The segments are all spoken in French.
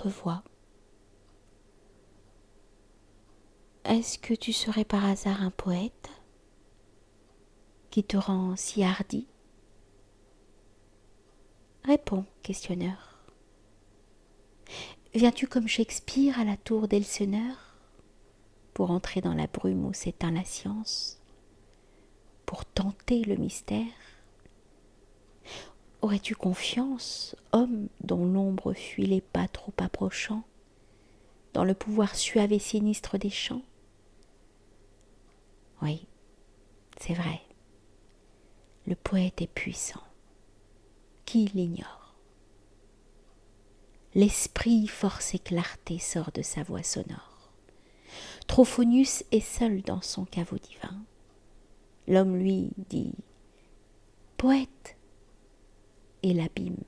autre voix. Est-ce que tu serais par hasard un poète qui te rend si hardi? Réponds, questionneur. Viens-tu comme Shakespeare à la tour d'Elseneur pour entrer dans la brume où s'éteint la science, pour tenter le mystère? Aurais-tu confiance, homme dont l'ombre fuit les pas trop approchants, dans le pouvoir suave et sinistre des chants? Oui, c'est vrai, le poète est puissant. Qui l'ignore? L'esprit, force et clarté sort de sa voix sonore. Trophonius est seul dans son caveau divin. L'homme, lui, dit « Poète » et l'abîme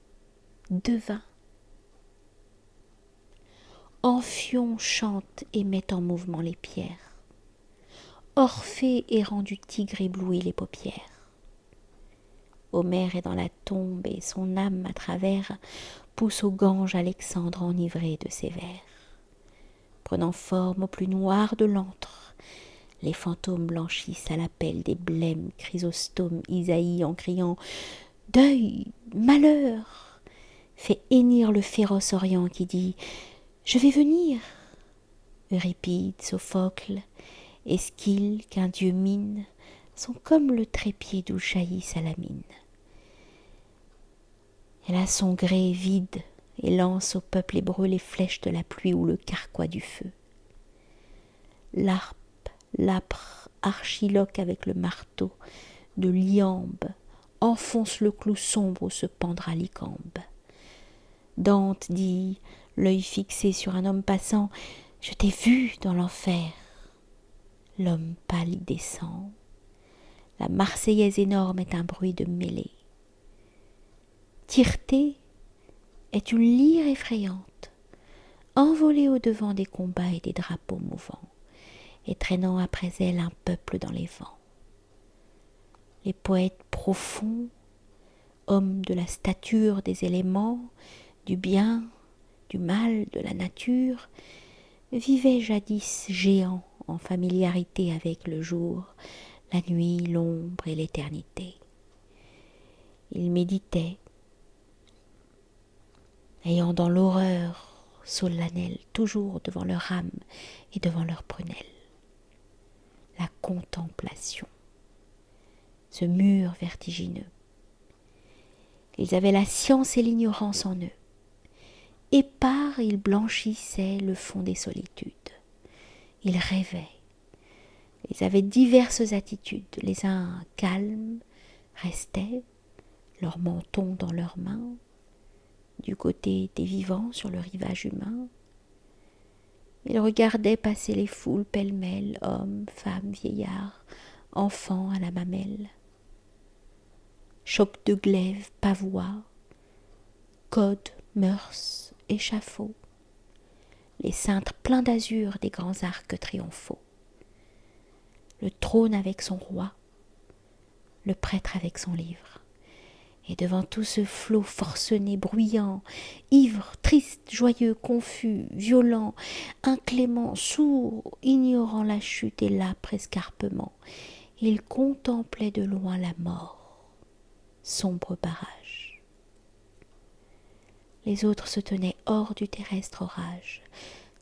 « Devin ». Amphion chante et met en mouvement les pierres. Orphée errant du tigre éblouit les paupières. Homère est dans la tombe et son âme à travers pousse au Gange Alexandre enivré de ses vers. Prenant forme au plus noir de l'antre, les fantômes blanchissent à l'appel des blêmes Chrysostome Isaïe en criant « Deuil, malheur !» fait hennir le féroce Orient qui dit « Je vais venir !» Euripide, Sophocle, Eschyle qu'un dieu mine sont comme le trépied d'où jaillit Salamine. Elle a son gré vide et lance au peuple hébreu les flèches de la pluie ou le carquois du feu. L'harpe, l'âpre, archiloque avec le marteau de l'iambe enfonce le clou sombre où se pendra l'icambe. Dante dit, l'œil fixé sur un homme passant, « Je t'ai vu dans l'enfer !» L'homme pâle descend. La Marseillaise énorme est un bruit de mêlée. Tyrté est une lyre effrayante, envolée au-devant des combats et des drapeaux mouvants, et traînant après elle un peuple dans les vents. Les poètes profonds, hommes de la stature des éléments, du bien, du mal, de la nature, vivaient jadis géants en familiarité avec le jour, la nuit, l'ombre et l'éternité. Ils méditaient, ayant dans l'horreur solennelle toujours devant leur âme et devant leur prunelle la contemplation, ce mur vertigineux. Ils avaient la science et l'ignorance en eux. Épars, ils blanchissaient le fond des solitudes. Ils rêvaient. Ils avaient diverses attitudes. Les uns calmes restaient, leur menton dans leurs mains, du côté des vivants sur le rivage humain. Ils regardaient passer les foules pêle-mêle, hommes, femmes, vieillards, enfants à la mamelle. Choc de glaive, pavois, code, mœurs, échafaud, les cintres pleins d'azur des grands arcs triomphaux. Le trône avec son roi, le prêtre avec son livre. Et devant tout ce flot forcené, bruyant, ivre, triste, joyeux, confus, violent, inclément, sourd, ignorant la chute et l'âpre escarpement, il contemplait de loin la mort, sombre barrage. Les autres se tenaient hors du terrestre orage,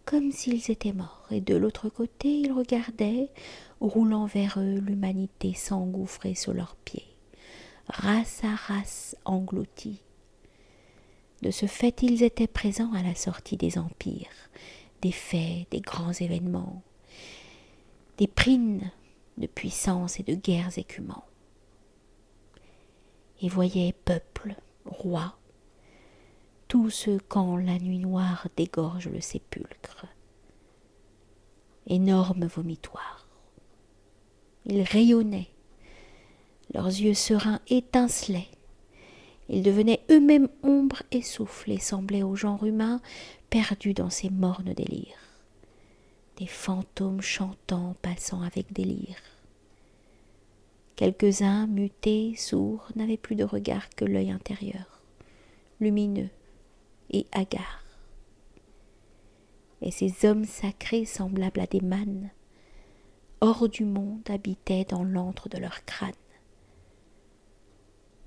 comme s'ils étaient morts, et de l'autre côté ils regardaient, roulant vers eux, l'humanité s'engouffrer sous leurs pieds. Race à race engloutie. De ce fait, ils étaient présents à la sortie des empires, des faits, des grands événements, des prines de puissance et de guerres écumants. Et voyaient peuples, rois, tout ce quand la nuit noire dégorge le sépulcre. Énorme vomitoire. Ils rayonnaient. Leurs yeux sereins étincelaient. Ils devenaient eux-mêmes ombre et souffle et semblaient au genre humain perdus dans ces mornes délires. Des fantômes chantants passant avec délire. Quelques-uns, mutés, sourds, n'avaient plus de regard que l'œil intérieur, lumineux et hagard. et ces hommes sacrés semblables à des mânes, hors du monde, habitaient dans l'antre de leur crâne.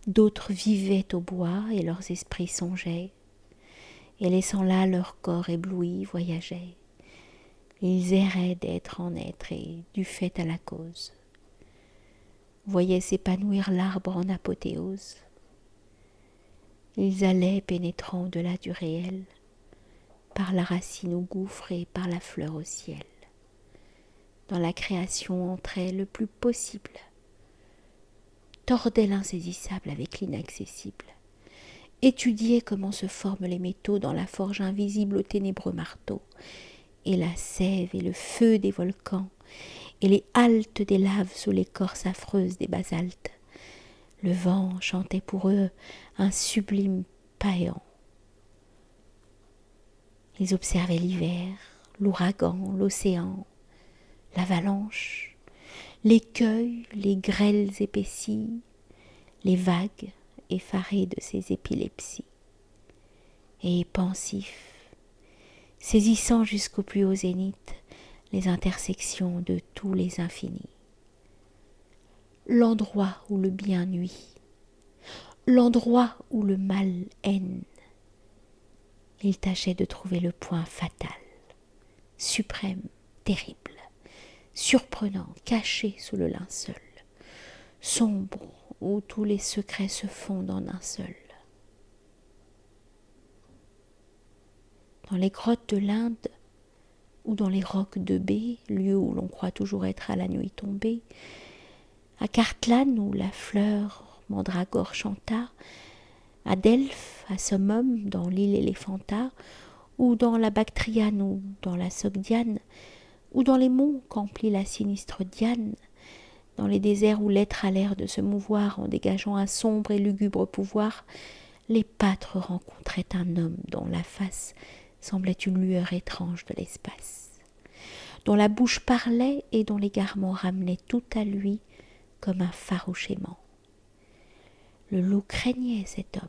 D'autres vivaient au bois et leurs esprits songeaient, et laissant là leur corps ébloui voyageaient. Ils erraient d'être en être et du fait à la cause, voyaient s'épanouir l'arbre en apothéose. Ils allaient pénétrant au-delà du réel, par la racine au gouffre et par la fleur au ciel. Dans la création entraient le plus possible, tordaient l'insaisissable avec l'inaccessible, étudiaient comment se forment les métaux dans la forge invisible au ténébreux marteau, et la sève et le feu des volcans, et les haltes des laves sous l'écorce affreuse des basaltes. Le vent chantait pour eux un sublime paean. Ils observaient l'hiver, l'ouragan, l'océan, l'avalanche, l'écueil, les grêles épaissis, les vagues effarées de ces épilepsies. Et pensifs, saisissant jusqu'au plus haut zénith les intersections de tous les infinis. L'endroit où le bien nuit, l'endroit où le mal haine, il tâchait de trouver le point fatal, suprême, terrible, surprenant, caché sous le linceul, sombre où tous les secrets se fondent en un seul. Dans les grottes de l'Inde ou dans les rocs de baie, lieu où l'on croit toujours être à la nuit tombée, à Cartlan où la fleur mandragore chanta, à Delphes, à Summum, dans l'île Éléphanta, ou dans la Bactriane ou dans la Sogdiane, ou dans les monts qu'emplit la sinistre Diane, dans les déserts où l'être a l'air de se mouvoir en dégageant un sombre et lugubre pouvoir, les pâtres rencontraient un homme dont la face semblait une lueur étrange de l'espace, dont la bouche parlait et dont l'égarement ramenait tout à lui comme un farouche aimant. Le loup craignait cet homme,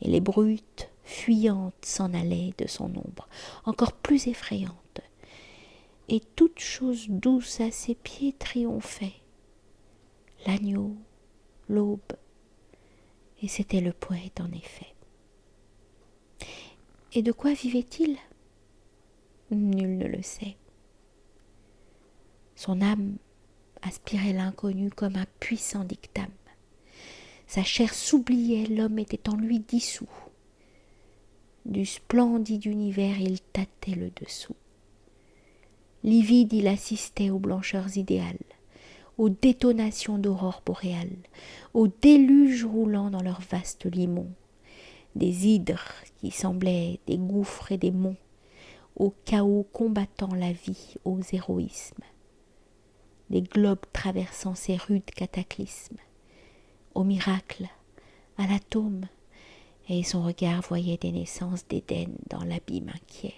et les brutes fuyantes s'en allaient de son ombre, encore plus effrayantes, et toute chose douce à ses pieds triomphait, l'agneau, l'aube, et c'était le poète en effet. Et de quoi vivait-il ? Nul ne le sait. Son âme aspirait l'inconnu comme un puissant dictame. Sa chair s'oubliait, l'homme était en lui dissous. Du splendide univers, il tâtait le dessous. Livide, il assistait aux blancheurs idéales, aux détonations d'aurores boréales, aux déluges roulant dans leurs vastes limons, des hydres qui semblaient des gouffres et des monts, au chaos combattant la vie, aux héroïsmes, des globes traversant ces rudes cataclysmes, au miracle, à l'atome, et son regard voyait des naissances d'Éden dans l'abîme inquiet,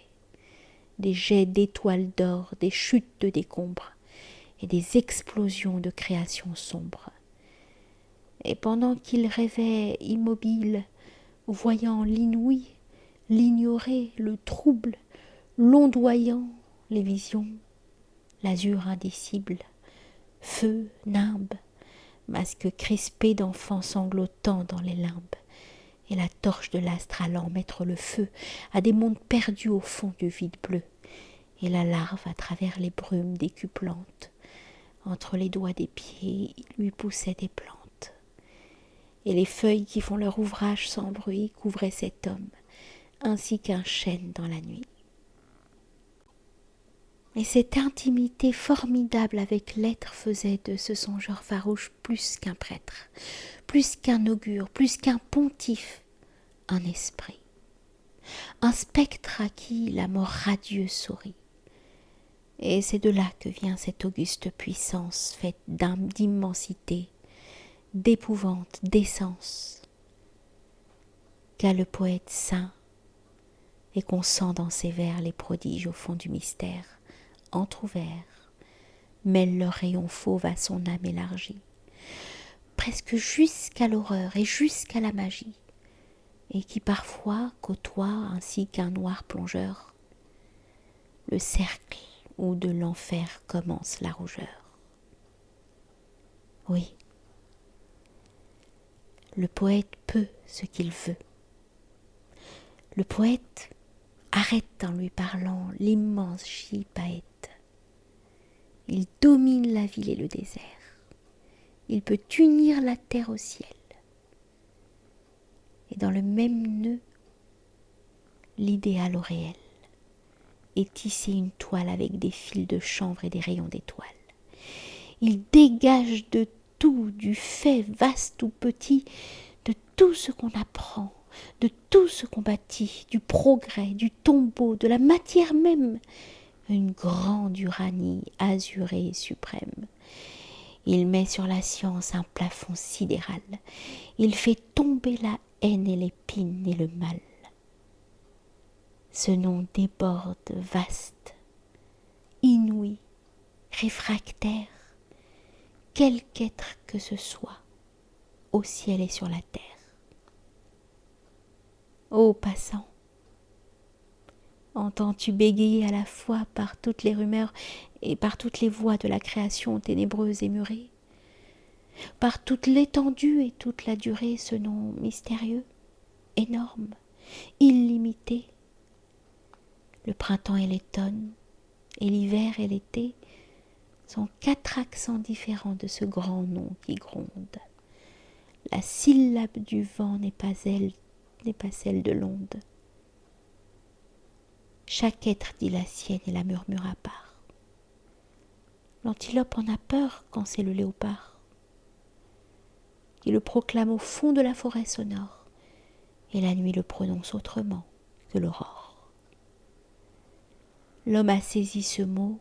des jets d'étoiles d'or, des chutes de décombres, et des explosions de créations sombres. Et pendant qu'il rêvait immobile, voyant l'inouï, l'ignoré, le trouble, l'ondoyant, les visions, l'azur indicible, feu, nimbe, masque crispé d'enfants sanglotants dans les limbes, et la torche de l'astre allant mettre le feu à des mondes perdus au fond du vide bleu, et la larve à travers les brumes décuplantes, entre les doigts des pieds, il lui poussait des plantes, et les feuilles qui font leur ouvrage sans bruit couvraient cet homme, ainsi qu'un chêne dans la nuit. Et cette intimité formidable avec l'être faisait de ce songeur farouche plus qu'un prêtre, plus qu'un augure, plus qu'un pontife, un esprit, un spectre à qui la mort radieuse sourit. Et c'est de là que vient cette auguste puissance faite d'immensité, d'épouvante, d'essence, qu'a le poète saint, et qu'on sent dans ses vers les prodiges au fond du mystère, entr'ouverts, mêle leur rayon fauve à son âme élargie, presque jusqu'à l'horreur et jusqu'à la magie, et qui parfois côtoie ainsi qu'un noir plongeur le cercle où de l'enfer commence la rougeur. Oui, le poète peut ce qu'il veut. Le poète arrête en lui parlant l'immense gypaète. Il domine la ville et le désert. Il peut unir la terre au ciel. Et dans le même nœud, l'idéal au réel, et tisser une toile avec des fils de chanvre et des rayons d'étoiles. Il dégage de tout, du fait vaste ou petit, de tout ce qu'on apprend, de tout ce qu'on bâtit, du progrès, du tombeau, de la matière même, une grande uranie azurée et suprême. Il met sur la science un plafond sidéral. Il fait tomber la haine et l'épine et le mal. Ce nom déborde, vaste, inouï, réfractaire, quelque être que ce soit, au ciel et sur la terre. Ô passant, entends-tu bégayer à la fois par toutes les rumeurs et par toutes les voix de la création ténébreuse et murée, par toute l'étendue et toute la durée, ce nom mystérieux, énorme, illimité? Le printemps et l'automne, et l'hiver et l'été sont 4 accents différents de ce grand nom qui gronde. La syllabe du vent n'est pas celle de l'onde. Chaque être dit la sienne et la murmure à part. L'antilope en a peur quand c'est le léopard qui le proclame au fond de la forêt sonore, et la nuit le prononce autrement que l'aurore. L'homme a saisi ce mot,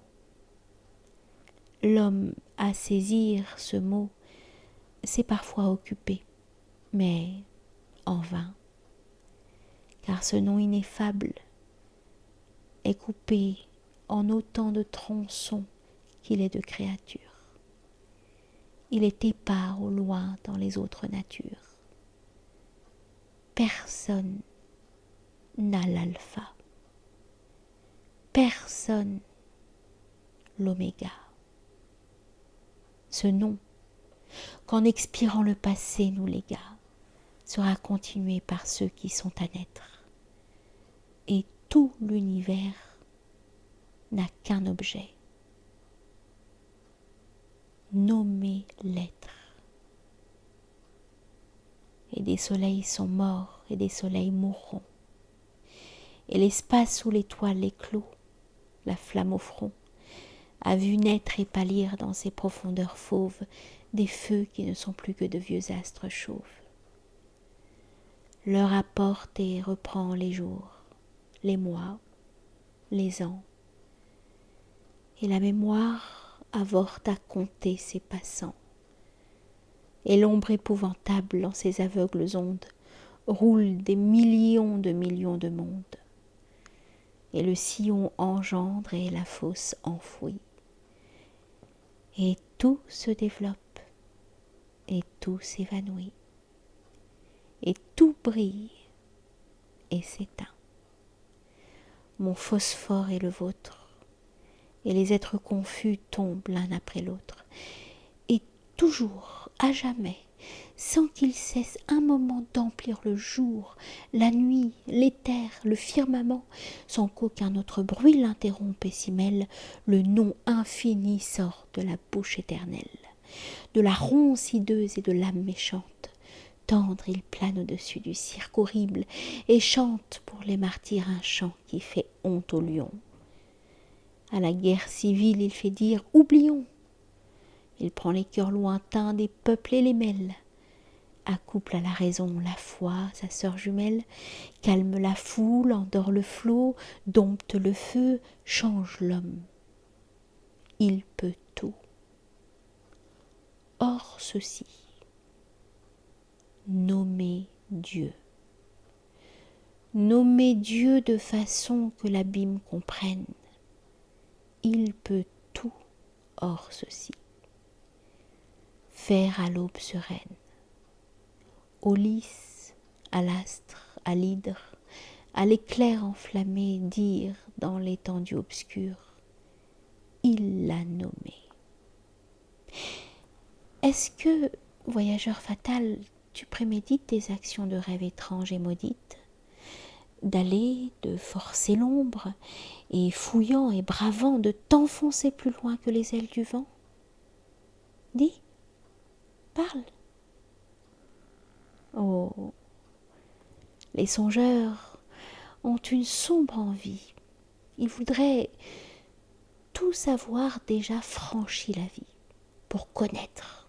l'homme à saisir ce mot, c'est parfois occupé, mais en vain, car ce nom ineffable est coupé en autant de tronçons qu'il est de créatures. Il est épars au loin dans les autres natures. Personne n'a l'alpha, personne l'oméga. Ce nom, qu'en expirant le passé nous légua, sera continué par ceux qui sont à naître. Et tout l'univers n'a qu'un objet, nommer l'être. Et des soleils sont morts et des soleils mourront. Et l'espace où l'étoile éclot, la flamme au front, a vu naître et pâlir dans ses profondeurs fauves des feux qui ne sont plus que de vieux astres chauves. L'heure apporte et reprend les jours, les mois, les ans, et la mémoire avorte à compter ses passants. Et l'ombre épouvantable en ses aveugles ondes roule des millions de mondes. Et le sillon engendre et la fosse enfouit. Et tout se développe, et tout s'évanouit, et tout brille et s'éteint. Mon phosphore est le vôtre, et les êtres confus tombent l'un après l'autre. Et toujours, à jamais, sans qu'il cesse un moment d'emplir le jour, la nuit, l'éther, le firmament, sans qu'aucun autre bruit l'interrompe et s'y mêle, le nom infini sort de la bouche éternelle, de la ronce hideuse et de l'âme méchante. Tendre, il plane au-dessus du cirque horrible et chante pour les martyrs un chant qui fait honte aux lions. À la guerre civile, il fait dire « oublions ». Il prend les cœurs lointains des peuples et les mêle, accouple à la raison la foi, sa sœur jumelle, calme la foule, endort le flot, dompte le feu, change l'homme. Il peut tout. Or ceci, nommer Dieu. Nommer Dieu de façon que l'abîme comprenne. Il peut tout, hors ceci. Faire à l'aube sereine, au lys, à l'astre, à l'hydre, à l'éclair enflammé dire dans l'étendue obscure, il l'a nommé. Est-ce que, voyageur fatal, tu prémédites des actions de rêve étranges et maudites, d'aller, de forcer l'ombre, et fouillant et bravant de t'enfoncer plus loin que les ailes du vent? Dis, parle. Oh, les songeurs ont une sombre envie. Ils voudraient tous avoir déjà franchi la vie, pour connaître,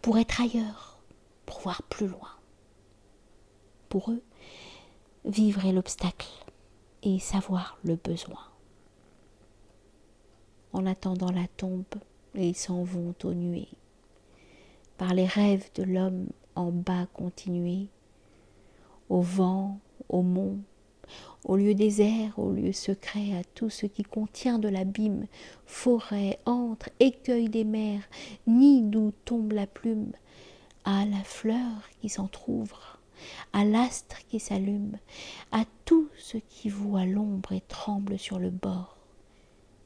pour être ailleurs, pour voir plus loin. Pour eux, vivre est l'obstacle et savoir le besoin. En attendant la tombe, ils s'en vont aux nuées, par les rêves de l'homme en bas continués, au vent, au mont, au lieu désert, au lieu secret, à tout ce qui contient de l'abîme, forêt, antre, écueil des mers, nid d'où tombe la plume, à la fleur qui s'entr'ouvre, à l'astre qui s'allume, à tout ce qui voit l'ombre et tremble sur le bord,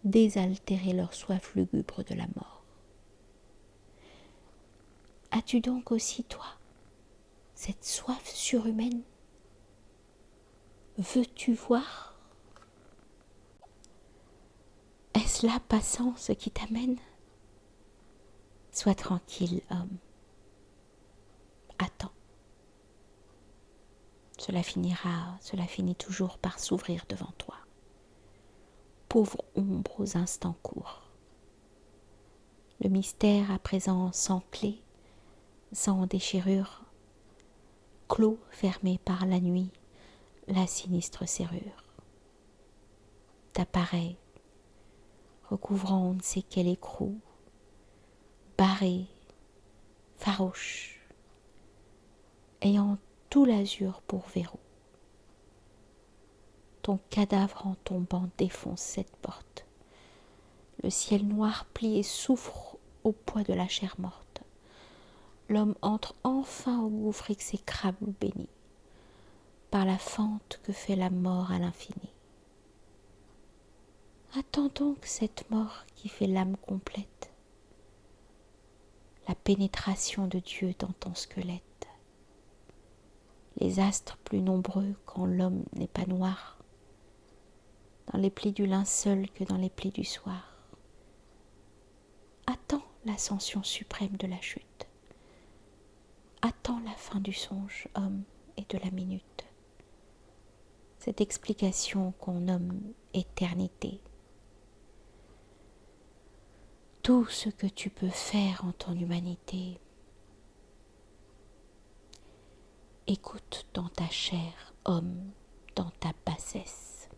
désaltérer leur soif lugubre de la mort. As-tu donc aussi, toi, cette soif surhumaine? Veux-tu voir? Est-ce là, passant, ce qui t'amène? Sois tranquille, homme. Attends. Cela finit toujours par s'ouvrir devant toi. Pauvre ombre aux instants courts. Le mystère à présent sans clé, sans déchirure, clos fermé par la nuit, la sinistre serrure. T'apparaît, recouvrant on ne sait quel écrou, barré, farouche, ayant tout l'azur pour verrou. Ton cadavre en tombant défonce cette porte. Le ciel noir plié souffre au poids de la chair morte. L'homme entre enfin au gouffre exécrable béni, par la fente que fait la mort à l'infini. Attends donc cette mort qui fait l'âme complète, la pénétration de Dieu dans ton squelette. Les astres plus nombreux quand l'homme n'est pas noir, dans les plis du linceul que dans les plis du soir. Attends l'ascension suprême de la chute. Attends la fin du songe, homme, et de la minute. Cette explication qu'on nomme éternité. Tout ce que tu peux faire en ton humanité, écoute dans ta chair, homme, dans ta bassesse.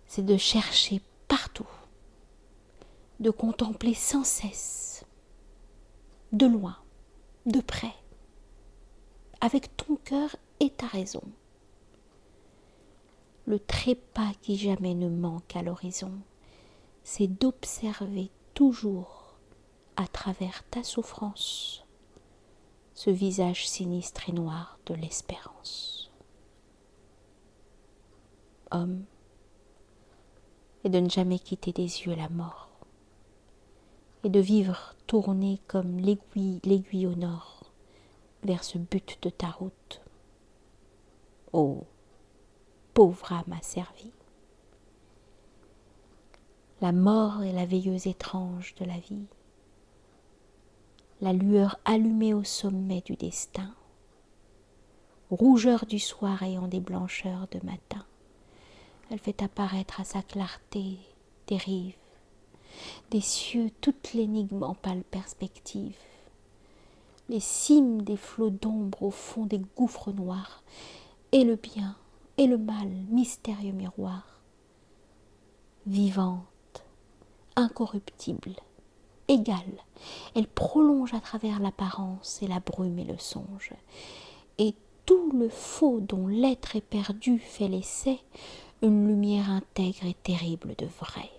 C'est de chercher partout, de contempler sans cesse, de loin, de près, avec ton cœur et ta raison. Le trépas qui jamais ne manque à l'horizon, c'est d'observer toujours, à travers ta souffrance, ce visage sinistre et noir de l'espérance. Homme, et de ne jamais quitter des yeux la mort, et de vivre tourné comme l'aiguille au nord, vers ce but de ta route. Oh, pauvre âme asservie! La mort est la veilleuse étrange de la vie, la lueur allumée au sommet du destin, rougeur du soir ayant des blancheurs de matin. Elle fait apparaître à sa clarté des rives, des cieux toute l'énigme en pâle perspective, les cimes des flots d'ombre au fond des gouffres noirs, et le bien et le mal, mystérieux miroir, vivante, incorruptible, égale, elle prolonge à travers l'apparence et la brume et le songe, et tout le faux dont l'être éperdu fait l'essai, une lumière intègre et terrible de vrai.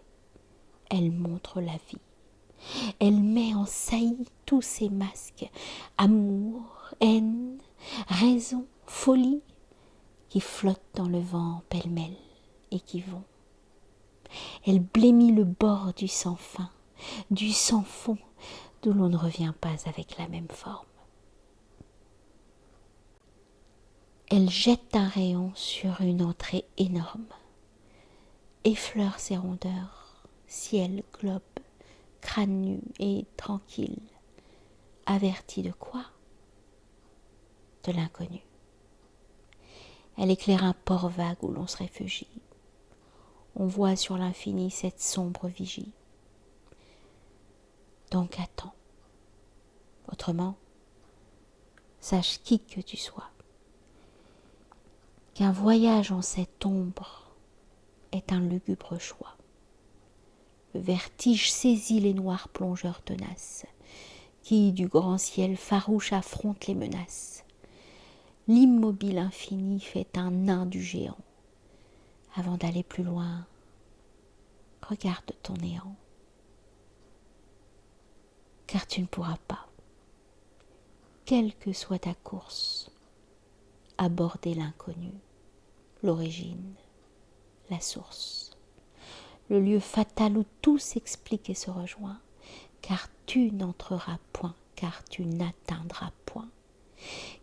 Elle montre la vie, elle met en saillie tous ces masques, amour, haine, raison, folie, qui flottent dans le vent pêle-mêle et qui vont. Elle blêmit le bord du sans fin, du sans fond, d'où l'on ne revient pas avec la même forme. Elle jette un rayon sur une entrée énorme, effleure ses rondeurs, ciel, globe, crâne nu et tranquille, avertie de quoi? De l'inconnu. Elle éclaire un port vague où l'on se réfugie. On voit sur l'infini cette sombre vigie. Donc attends. Autrement, sache qui que tu sois, qu'un voyage en cette ombre est un lugubre choix. Le vertige saisit les noirs plongeurs tenaces, qui du grand ciel farouche affrontent les menaces. L'immobile infini fait un nain du géant. Avant d'aller plus loin, regarde ton néant. Car tu ne pourras pas, quelle que soit ta course, aborder l'inconnu, l'origine, la source, le lieu fatal où tout s'explique et se rejoint, car tu n'entreras point, car tu n'atteindras point,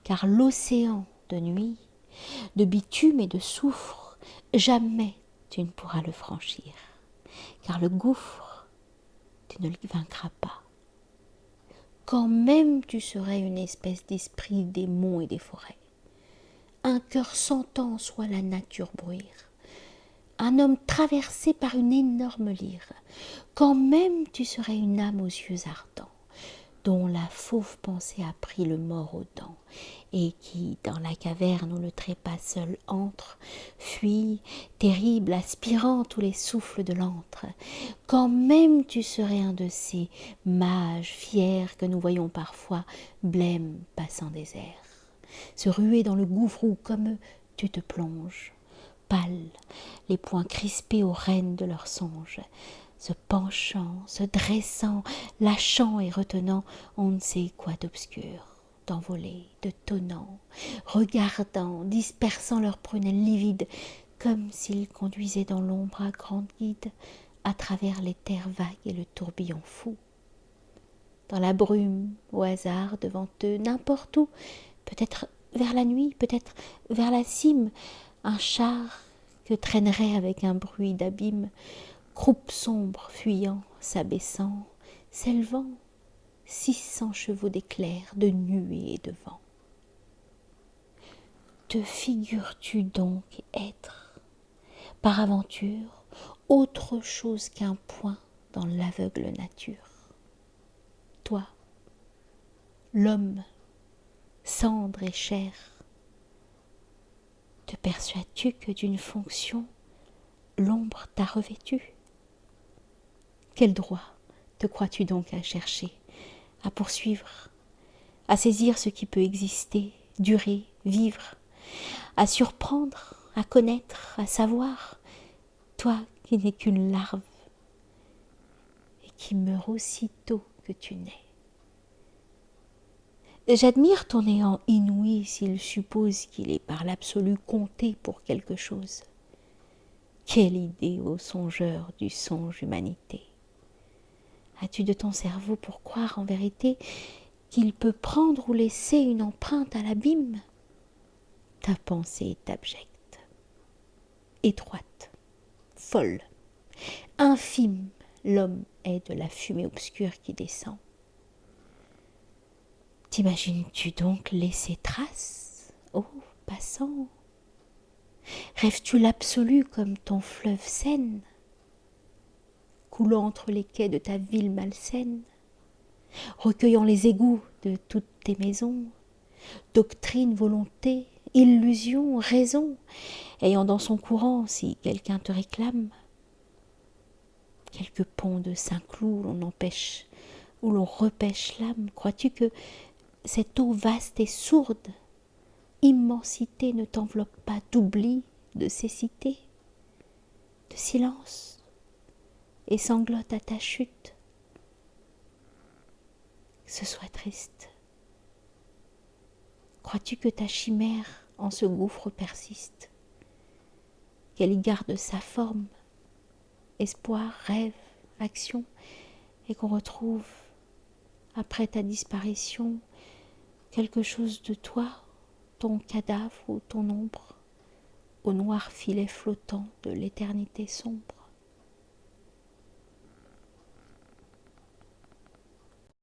car l'océan de nuit, de bitume et de soufre, jamais tu ne pourras le franchir, car le gouffre, tu ne le vaincras pas. Quand même tu serais une espèce d'esprit des monts et des forêts, un cœur sentant soit la nature bruire, un homme traversé par une énorme lyre, quand même tu serais une âme aux yeux ardents, dont la fauve pensée a pris le mort aux dents, et qui, dans la caverne où le trépas seul entre, fuit, terrible, aspirant tous les souffles de l'antre, quand même tu serais un de ces mages fiers que nous voyons parfois, blêmes passant des airs, se ruer dans le gouffre où, comme eux, tu te plonges, pâle, les poings crispés aux rênes de leurs songes, se penchant, se dressant, lâchant et retenant on ne sait quoi d'obscur, d'envolé, de tonnant, regardant, dispersant leurs prunelles livides, comme s'ils conduisaient dans l'ombre à grande guide, à travers les terres vagues et le tourbillon fou. Dans la brume, au hasard, devant eux, n'importe où, peut-être vers la nuit, peut-être vers la cime, un char que traînerait avec un bruit d'abîme, croupe sombre, fuyant, s'abaissant, s'élevant, 600 chevaux d'éclairs, de nuées et de vent. Te figures-tu donc être, par aventure, autre chose qu'un point dans l'aveugle nature? Toi, l'homme, cendre et chair, te perçois-tu que d'une fonction l'ombre t'a revêtu? Quel droit te crois-tu donc à chercher, à poursuivre, à saisir ce qui peut exister, durer, vivre, à surprendre, à connaître, à savoir, toi qui n'es qu'une larve et qui meurs aussitôt que tu nais? J'admire ton néant inouï s'il suppose qu'il est par l'absolu compté pour quelque chose. Quelle idée, ô songeur du songe humanité! As-tu de ton cerveau pour croire en vérité qu'il peut prendre ou laisser une empreinte à l'abîme? Ta pensée est abjecte, étroite, folle, infime, l'homme est de la fumée obscure qui descend. T'imagines-tu donc laisser trace, ô passant? Rêves-tu l'absolu comme ton fleuve Seine, coulant entre les quais de ta ville malsaine, recueillant les égouts de toutes tes maisons, doctrine, volonté, illusion, raison, ayant dans son courant, si quelqu'un te réclame, quelques ponts de Saint-Cloud où l'on repêche l'âme? Crois-tu que cette eau vaste et sourde, immensité, ne t'enveloppe pas d'oubli, de cécité, de silence, et sanglote à ta chute? Que ce soit triste. Crois-tu que ta chimère en ce gouffre persiste, qu'elle y garde sa forme, espoir, rêve, action, et qu'on retrouve, après ta disparition, quelque chose de toi, ton cadavre ou ton ombre, au noir filet flottant de l'éternité sombre.